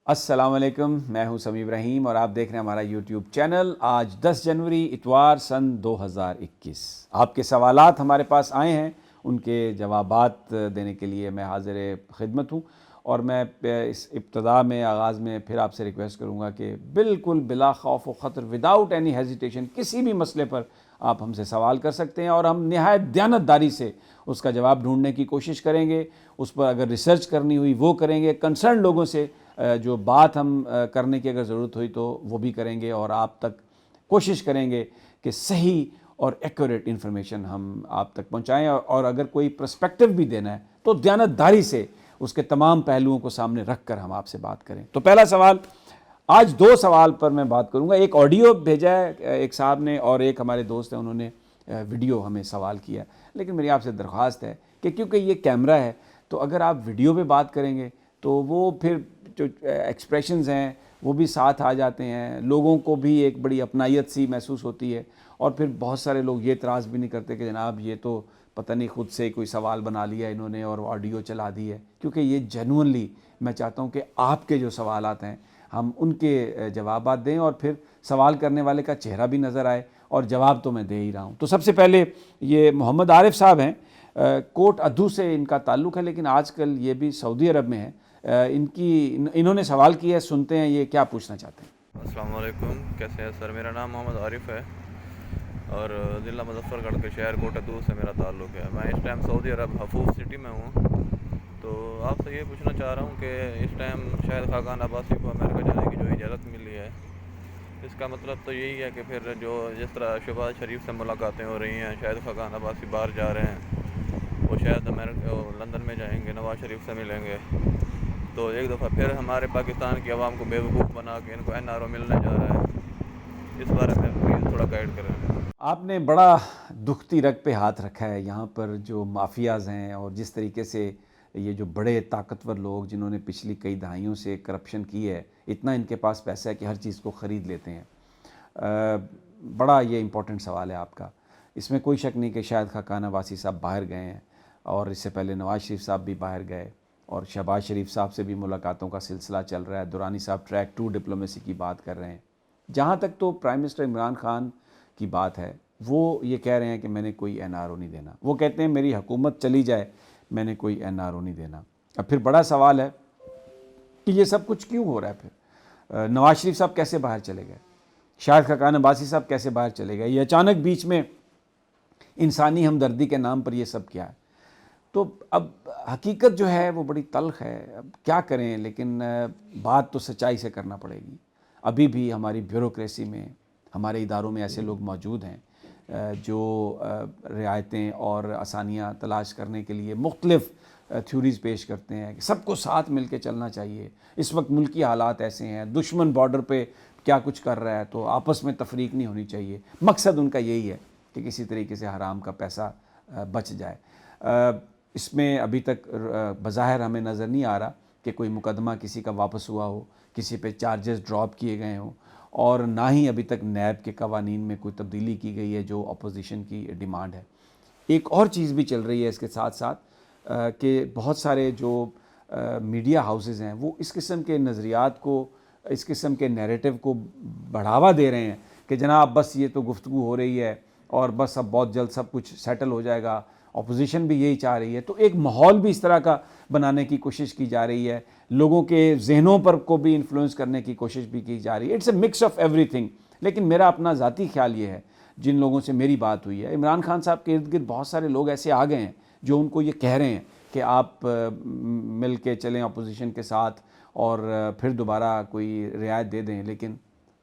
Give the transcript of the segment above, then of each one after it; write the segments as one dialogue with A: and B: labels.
A: السلام علیکم، میں ہوں سمیع ابراہیم اور آپ دیکھ رہے ہیں ہمارا یوٹیوب چینل۔ آج 10 جنوری اتوار سن 2021۔ آپ کے سوالات ہمارے پاس آئے ہیں، ان کے جوابات دینے کے لیے میں حاضر خدمت ہوں، اور میں اس ابتدا میں آغاز میں پھر آپ سے ریکویسٹ کروں گا کہ بالکل بلا خوف و خطر، وداؤٹ اینی ہیزیٹیشن، کسی بھی مسئلے پر آپ ہم سے سوال کر سکتے ہیں اور ہم نہایت دیانتداری سے اس کا جواب ڈھونڈنے کی کوشش کریں گے۔ اس پر اگر ریسرچ کرنی ہوئی وہ کریں گے، کنسرن لوگوں سے جو بات ہم کرنے کی اگر ضرورت ہوئی تو وہ بھی کریں گے، اور آپ تک کوشش کریں گے کہ صحیح اور ایکوریٹ انفارمیشن ہم آپ تک پہنچائیں، اور اگر کوئی پرسپیکٹیو بھی دینا ہے تو دیانتداری سے اس کے تمام پہلوؤں کو سامنے رکھ کر ہم آپ سے بات کریں۔ تو پہلا سوال، آج دو سوال پر میں بات کروں گا۔ ایک آڈیو بھیجا ہے ایک صاحب نے، اور ایک ہمارے دوست ہیں انہوں نے ویڈیو ہمیں سوال کیا، لیکن میری آپ سے درخواست ہے کہ کیونکہ یہ کیمرہ ہے تو اگر آپ ویڈیو پہ بات کریں گے تو وہ پھر جو ایکسپریشنز ہیں وہ بھی ساتھ آ جاتے ہیں، لوگوں کو بھی ایک بڑی اپنائیت سی محسوس ہوتی ہے، اور پھر بہت سارے لوگ یہ اعتراض بھی نہیں کرتے کہ جناب یہ تو پتہ نہیں خود سے کوئی سوال بنا لیا انہوں نے اور آڈیو چلا دی ہے، کیونکہ یہ جینوئنلی میں چاہتا ہوں کہ آپ کے جو سوالات ہیں ہم ان کے جوابات دیں، اور پھر سوال کرنے والے کا چہرہ بھی نظر آئے، اور جواب تو میں دے ہی رہا ہوں۔ تو سب سے پہلے یہ محمد عارف صاحب ہیں، کوٹ ادھو سے ان کا تعلق ہے، لیکن آج کل یہ بھی سعودی عرب میں ہیں۔ انہوں نے سوال کیا ہے، سنتے ہیں یہ کیا پوچھنا چاہتے ہیں۔
B: السلام علیکم، کیسے ہیں سر؟ میرا نام محمد عارف ہے اور ضلع مظفر گڑھ کے شہر کوٹ ادھو سے میرا تعلق ہے۔ میں اس ٹائم سعودی عرب حفوف سٹی میں ہوں۔ تو آپ سے یہ پوچھنا چاہ رہا ہوں کہ اس ٹائم شاہد خاقان عباسی کو امریکہ جانے کی جو اجازت ملی ہے، اس کا مطلب تو یہی ہے کہ پھر جو جس طرح شہباز شریف سے ملاقاتیں ہو رہی ہیں، شاہد خاقان عباسی باہر جا رہے ہیں، وہ شاید لندن میں جائیں گے، نواز شریف سے ملیں گے، تو ایک دفعہ پھر ہمارے پاکستان کی عوام کو بیوقوف بنا کے ان کو این آر او ملنے جا رہا ہے۔ اس بارے میں پلیز تھوڑا گائیڈ کریں۔
A: آپ نے بڑا دکھتی رگ پہ ہاتھ رکھا ہے۔ یہاں پر جو مافیاز ہیں اور جس طریقے سے یہ جو بڑے طاقتور لوگ جنہوں نے پچھلی کئی دہائیوں سے کرپشن کی ہے، اتنا ان کے پاس پیسہ ہے کہ ہر چیز کو خرید لیتے ہیں۔ بڑا یہ امپورٹنٹ سوال ہے آپ کا۔ اس میں کوئی شک نہیں کہ شاہد خاقان عباسی صاحب باہر گئے ہیں، اور اس سے پہلے نواز شریف صاحب بھی باہر گئے، اور شہباز شریف صاحب سے بھی ملاقاتوں کا سلسلہ چل رہا ہے۔ درانی صاحب ٹریک 2 ڈپلومیسی کی بات کر رہے ہیں۔ جہاں تک تو پرائم منسٹر عمران خان کی بات ہے، وہ یہ کہہ رہے ہیں کہ میں نے کوئی این آر او نہیں دینا۔ وہ کہتے ہیں میری حکومت چلی جائے، میں نے کوئی این آر او نہیں دینا۔ اب پھر بڑا سوال ہے کہ یہ سب کچھ کیوں ہو رہا ہے؟ پھر نواز شریف صاحب کیسے باہر چلے گئے؟ شاہد خاقان عباسی صاحب کیسے باہر چلے گئے؟ یہ اچانک بیچ میں انسانی ہمدردی کے نام پر یہ سب کیا ہے؟ تو اب حقیقت جو ہے وہ بڑی تلخ ہے، اب کیا کریں، لیکن بات تو سچائی سے کرنا پڑے گی۔ ابھی بھی ہماری بیوروکریسی میں، ہمارے اداروں میں ایسے لوگ موجود ہیں جو رعایتیں اور آسانیاں تلاش کرنے کے لیے مختلف تھیوریز پیش کرتے ہیں کہ سب کو ساتھ مل کے چلنا چاہیے۔ اس وقت ملکی حالات ایسے ہیں، دشمن بارڈر پہ کیا کچھ کر رہا ہے، تو آپس میں تفریق نہیں ہونی چاہیے۔ مقصد ان کا یہی ہے کہ کسی طریقے سے حرام کا پیسہ بچ جائے۔ اس میں ابھی تک بظاہر ہمیں نظر نہیں آ رہا کہ کوئی مقدمہ کسی کا واپس ہوا ہو، کسی پہ چارجز ڈراپ کیے گئے ہوں، اور نہ ہی ابھی تک نیب کے قوانین میں کوئی تبدیلی کی گئی ہے جو اپوزیشن کی ڈیمانڈ ہے۔ ایک اور چیز بھی چل رہی ہے اس کے ساتھ ساتھ کہ بہت سارے جو میڈیا ہاؤسز ہیں وہ اس قسم کے نظریات کو، اس قسم کے نیریٹو کو بڑھاوا دے رہے ہیں کہ جناب بس یہ تو گفتگو ہو رہی ہے اور بس اب بہت جلد سب کچھ سیٹل ہو جائے گا، اپوزیشن بھی یہی چاہ رہی ہے۔ تو ایک ماحول بھی اس طرح کا بنانے کی کوشش کی جا رہی ہے، لوگوں کے ذہنوں پر کو بھی انفلوئنس کرنے کی کوشش بھی کی جا رہی ہے۔ اٹس اے مکس آف ایوری تھنگ۔ لیکن میرا اپنا ذاتی خیال یہ ہے، جن لوگوں سے میری بات ہوئی ہے، عمران خان صاحب کے ارد گرد بہت سارے لوگ ایسے آ گئے ہیں جو ان کو یہ کہہ رہے ہیں کہ آپ مل کے چلیں اپوزیشن کے ساتھ اور پھر دوبارہ کوئی رعایت دے دیں، لیکن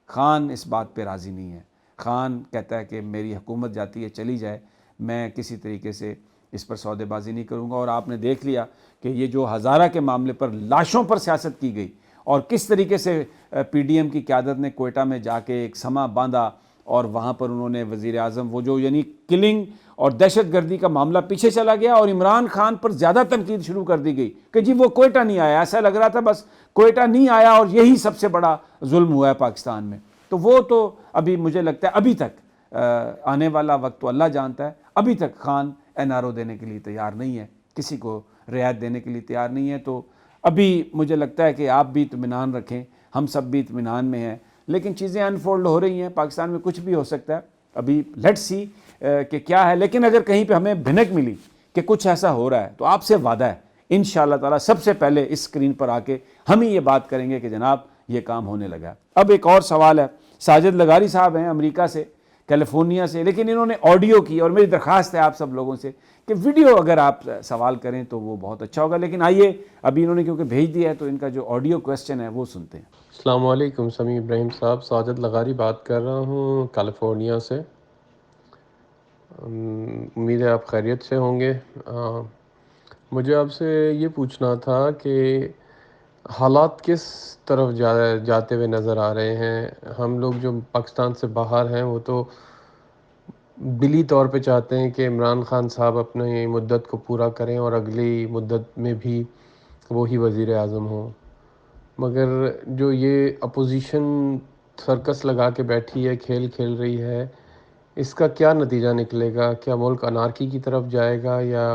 A: خان اس بات پہ راضی نہیں ہے۔ خان کہتا ہے کہ میری حکومت جاتی ہے چلی جائے، میں کسی طریقے سے اس پر سودے بازی نہیں کروں گا۔ اور آپ نے دیکھ لیا کہ یہ جو ہزارہ کے معاملے پر لاشوں پر سیاست کی گئی، اور کس طریقے سے پی ڈی ایم کی قیادت نے کوئٹہ میں جا کے ایک سما باندھا، اور وہاں پر انہوں نے وزیر اعظم وہ جو یعنی کلنگ اور دہشت گردی کا معاملہ پیچھے چلا گیا، اور عمران خان پر زیادہ تنقید شروع کر دی گئی کہ جی وہ کوئٹہ نہیں آیا، ایسا لگ رہا تھا بس کوئٹہ نہیں آیا اور یہی سب سے بڑا ظلم ہوا ہے پاکستان میں۔ تو وہ تو ابھی مجھے لگتا ہے ابھی تک آنے والا وقت تو اللہ جانتا ہے، ابھی تک خان این آر او دینے کے لیے تیار نہیں ہے، کسی کو رعایت دینے کے لیے تیار نہیں ہے۔ تو ابھی مجھے لگتا ہے کہ آپ بھی اطمینان رکھیں، ہم سب بھی اطمینان میں ہیں، لیکن چیزیں انفولڈ ہو رہی ہیں، پاکستان میں کچھ بھی ہو سکتا ہے، ابھی لیٹس سی کہ کیا ہے. لیکن اگر کہیں پہ ہمیں بھنک ملی کہ کچھ ایسا ہو رہا ہے تو آپ سے وعدہ ہے انشاءاللہ تعالیٰ سب سے پہلے اس اسکرین پر آ کے ہم ہی یہ بات کریں گے کہ جناب یہ کام ہونے لگا ہے. اب ایک اور سوال ہے، ساجد لغاری صاحب ہیں امریکہ سے، کیلیفورنیا سے، لیکن انہوں نے آڈیو کی، اور میری درخواست ہے آپ سب لوگوں سے کہ ویڈیو اگر آپ سوال کریں تو وہ بہت اچھا ہوگا. لیکن آئیے ابھی انہوں نے کیونکہ بھیج دیا ہے تو ان کا جو آڈیو کویسچن ہے وہ سنتے ہیں.
C: السلام علیکم سمیع ابراہیم صاحب، ساجد لغاری بات کر رہا ہوں کیلیفورنیا سے. امید ہے آپ خیریت سے ہوں گے. مجھے آپ سے یہ پوچھنا تھا کہ حالات کس طرف جاتے ہوئے نظر آ رہے ہیں. ہم لوگ جو پاکستان سے باہر ہیں وہ تو دلی طور پہ چاہتے ہیں کہ عمران خان صاحب اپنی مدت کو پورا کریں اور اگلی مدت میں بھی وہی وزیر اعظم ہوں، مگر جو یہ اپوزیشن سرکس لگا کے بیٹھی ہے، کھیل کھیل رہی ہے، اس کا کیا نتیجہ نکلے گا؟ کیا ملک انارکی کی طرف جائے گا یا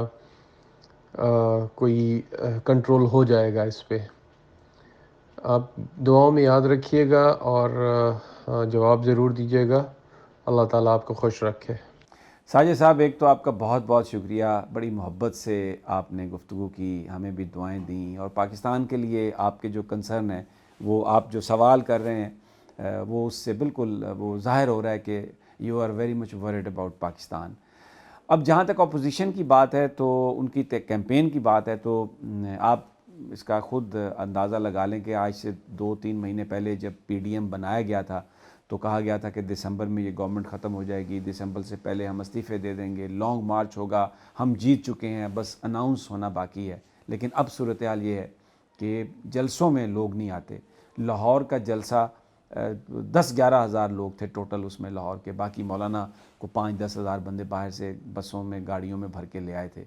C: کوئی کنٹرول ہو جائے گا اس پہ؟ آپ دعاؤں میں یاد رکھیے گا اور جواب ضرور دیجیے گا. اللہ تعالیٰ آپ کو خوش رکھے.
A: ساجد صاحب، ایک تو آپ کا بہت بہت شکریہ، بڑی محبت سے آپ نے گفتگو کی، ہمیں بھی دعائیں دیں، اور پاکستان کے لیے آپ کے جو کنسرن ہیں، وہ آپ جو سوال کر رہے ہیں وہ اس سے بالکل وہ ظاہر ہو رہا ہے کہ you are very much worried about Pakistan. اب جہاں تک اپوزیشن کی بات ہے تو ان کی کیمپین کی بات ہے تو آپ اس کا خود اندازہ لگا لیں کہ آج سے 2-3 مہینے پہلے جب پی ڈی ایم بنایا گیا تھا تو کہا گیا تھا کہ دسمبر میں یہ گورنمنٹ ختم ہو جائے گی، دسمبر سے پہلے ہم استعفے دے دیں گے، لانگ مارچ ہوگا، ہم جیت چکے ہیں، بس اناؤنس ہونا باقی ہے. لیکن اب صورتحال یہ ہے کہ جلسوں میں لوگ نہیں آتے. لاہور کا جلسہ 10-11 ہزار لوگ تھے ٹوٹل اس میں لاہور کے، باقی مولانا کو 5-10 ہزار بندے باہر سے بسوں میں گاڑیوں میں بھر کے لے آئے تھے.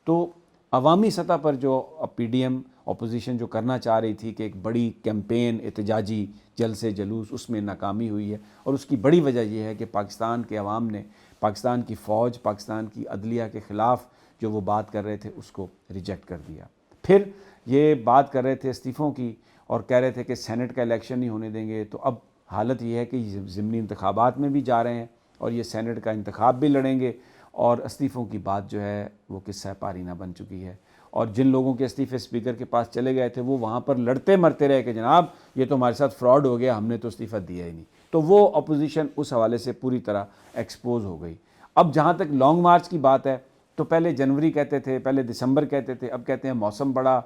A: تو عوامی سطح پر جو پی ڈی ایم اپوزیشن جو کرنا چاہ رہی تھی کہ ایک بڑی کیمپین، احتجاجی جلسے جلوس، اس میں ناکامی ہوئی ہے. اور اس کی بڑی وجہ یہ ہے کہ پاکستان کے عوام نے پاکستان کی فوج، پاکستان کی عدلیہ کے خلاف جو وہ بات کر رہے تھے اس کو ریجیکٹ کر دیا. پھر یہ بات کر رہے تھے استعفوں کی اور کہہ رہے تھے کہ سینٹ کا الیکشن نہیں ہونے دیں گے. تو اب حالت یہ ہے کہ ضمنی انتخابات میں بھی جا رہے ہیں اور یہ سینٹ کا انتخاب بھی لڑیں گے، اور استعفوں کی بات جو ہے وہ قصہ پارینہ بن چکی ہے. اور جن لوگوں کے استعفے اسپیکر کے پاس چلے گئے تھے وہ وہاں پر لڑتے مرتے رہے کہ جناب یہ تو ہمارے ساتھ فراڈ ہو گیا، ہم نے تو استعفیٰ دیا ہی نہیں. تو وہ اپوزیشن اس حوالے سے پوری طرح ایکسپوز ہو گئی. اب جہاں تک لانگ مارچ کی بات ہے تو پہلے جنوری کہتے تھے، پہلے دسمبر کہتے تھے، اب کہتے ہیں موسم بڑا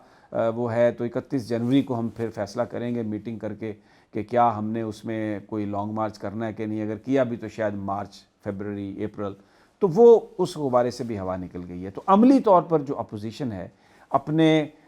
A: وہ ہے تو 31 جنوری کو ہم پھر فیصلہ کریں گے میٹنگ کر کے کہ کیا ہم نے اس میں کوئی لانگ مارچ کرنا ہے کہ نہیں، اگر کیا بھی تو شاید مارچ، فیبروری، اپریل. تو وہ اس غبارے سے بھی ہوا نکل گئی ہے. تو عملی طور پر جو اپوزیشن ہے اپنے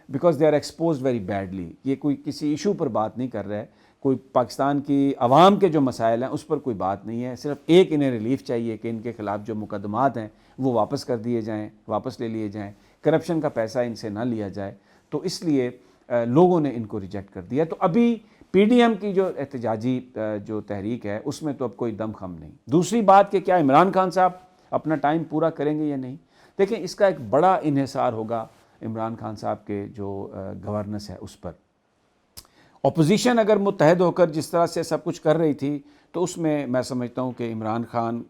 A: because they are exposed very badly, یہ کوئی کسی ایشو پر بات نہیں کر رہا ہے، کوئی پاکستان کی عوام کے جو مسائل ہیں اس پر کوئی بات نہیں ہے، صرف ایک انہیں ریلیف چاہیے کہ ان کے خلاف جو مقدمات ہیں وہ واپس کر دیے جائیں، واپس لے لیے جائیں، کرپشن کا پیسہ ان سے نہ لیا جائے. تو اس لیے لوگوں نے ان کو ریجیکٹ کر دیا. تو ابھی پی ڈی ایم کی جو احتجاجی جو تحریک ہے اس میں تو اب کوئی دم خم نہیں. دوسری بات کہ کیا عمران خان صاحب اپنا ٹائم پورا کریں گے یا نہیں، دیکھیں اس کا ایک بڑا انحصار ہوگا عمران خان صاحب کے جو گورننس ہے اس پر. اپوزیشن اگر متحد ہو کر جس طرح سے سب کچھ کر رہی تھی تو اس میں سمجھتا ہوں کہ عمران خان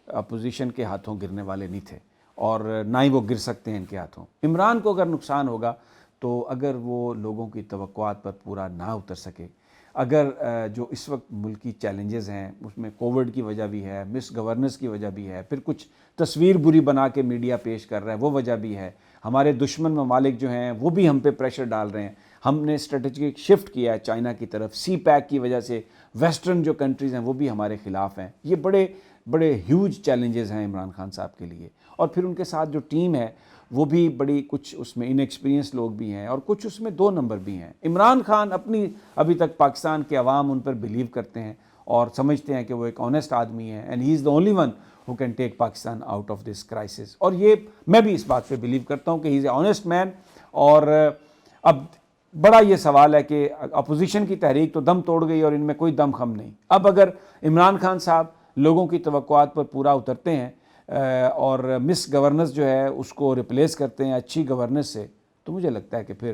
A: اپوزیشن کے ہاتھوں گرنے والے نہیں تھے اور نہ ہی وہ گر سکتے ہیں ان کے ہاتھوں. عمران کو اگر نقصان ہوگا تو اگر وہ لوگوں کی توقعات پر پورا نہ اتر سکے، اگر جو اس وقت ملکی چیلنجز ہیں اس میں کووڈ کی وجہ بھی ہے، مس گورننس کی وجہ بھی ہے، پھر کچھ تصویر بری بنا کے میڈیا پیش کر رہا ہے وہ وجہ بھی ہے، ہمارے دشمن ممالک جو ہیں وہ بھی ہم پہ پریشر ڈال رہے ہیں، ہم نے اسٹریٹجک شفٹ کیا ہے چائنا کی طرف، سی پیک کی وجہ سے ویسٹرن جو کنٹریز ہیں وہ بھی ہمارے خلاف ہیں. یہ بڑے بڑے ہیوج چیلنجز ہیں عمران خان صاحب کے لیے. اور پھر ان کے ساتھ جو ٹیم ہے وہ بھی بڑی، کچھ اس میں ان ایکسپیرینس لوگ بھی ہیں اور کچھ اس میں 2 نمبر بھی ہیں. عمران خان اپنی ابھی تک پاکستان کے عوام ان پر بلیو کرتے ہیں اور سمجھتے ہیں کہ وہ ایک آنیسٹ آدمی ہے and he is the only one who can take Pakistan out of this crisis. اور یہ میں بھی اس بات پہ بلیو کرتا ہوں کہ ہی از اے آنیسٹ مین. اور اب بڑا یہ سوال ہے کہ اپوزیشن کی تحریک تو دم توڑ گئی اور ان میں کوئی دم خم نہیں. اب اگر عمران خان صاحب لوگوں کی توقعات پر پورا اترتے ہیں اور مس گورننس جو ہے اس کو ریپلیس کرتے ہیں اچھی گورننس سے، تو مجھے لگتا ہے کہ پھر